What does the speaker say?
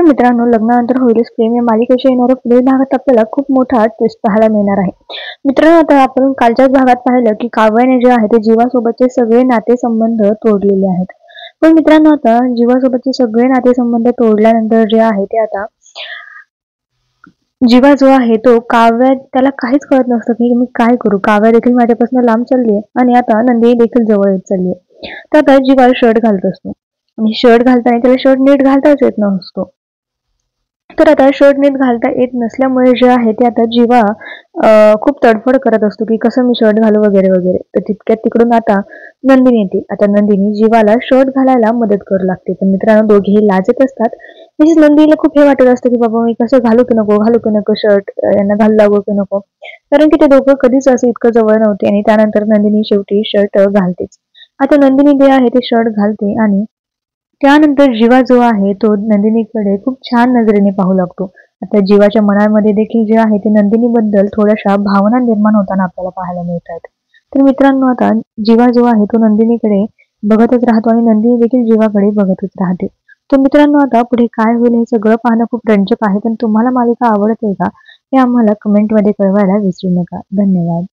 नमस्कार मित्रांनो, लग्नानंतर होईलच प्रेम या मालिकेच्या येणाऱ्या पुढील भागात आपल्याला खूप मोठा ट्विस्ट पाहायला मिळणार आहे. मित्रांनो, आता आपण कालच्याच भागात पाहिलं की काव्याने जे आहे ते जीवासोबतचे सगळे नातेसंबंध तोडलेले आहेत. पण मित्रांनो, आता जीवासोबतचे सगळे नातेसंबंध तोडल्यानंतर जे आहे ते आता जीवा जो आहे तो काव्य त्याला काहीच कळत नसतं की मी काय करू. काव्य देखील माझ्यापासून लांब चालली आहे आणि आता नंदिनी देखील जवळ येत चालली आहे. तर आता जीवा शर्ट घालत असतो आणि शर्ट घालताना त्याला शर्ट नीट घालताच येत नसतो. तर आता शर्ट नीट घालता येत नसल्यामुळे जे आहे ते आता जीवा खूप तडफड करत असतो की कसं मी शर्ट घालू वगैरे वगैरे. तर तितक्यात तिकडून आता नंदिनी येते. आता नंदिनी जीवाला शर्ट घालायला मदत करू लागते. पण मित्रांनो, दोघेही लाजत असतात. तसेच नंदिनीला खूप हे वाटत असतं की बाबा मी कसं घालू की नको शर्ट, यांना घालू लागू की नको. कारण की ते दोघं कधीच असं इतकं जवळ नव्हते आणि त्यानंतर नंदिनी शेवटी शर्ट घालतेच. आता नंदिनी जे आहे ते शर्ट घालते आणि त्यानंतर जीवा जो आहे तो नंदिनीकडे खूप छान नजरेने पाहू लागतो. आता जीवाच्या मनामध्ये देखील जे आहे ते नंदिनीबद्दल थोड्याशा भावना निर्माण होताना आपल्याला पाहायला मिळतात. तर मित्रांनो, आता जीवा जो आहे तो नंदिनीकडे बघतच राहतो आणि नंदिनी देखील जीवाकडे बघतच राहते. तर मित्रांनो, आता पुढे काय होईल हे सगळं पाहणं खूप रंजक आहे. पण तुम्हाला मालिका आवडते का? हे आम्हाला कमेंटमध्ये कळवायला विसरू नका. धन्यवाद.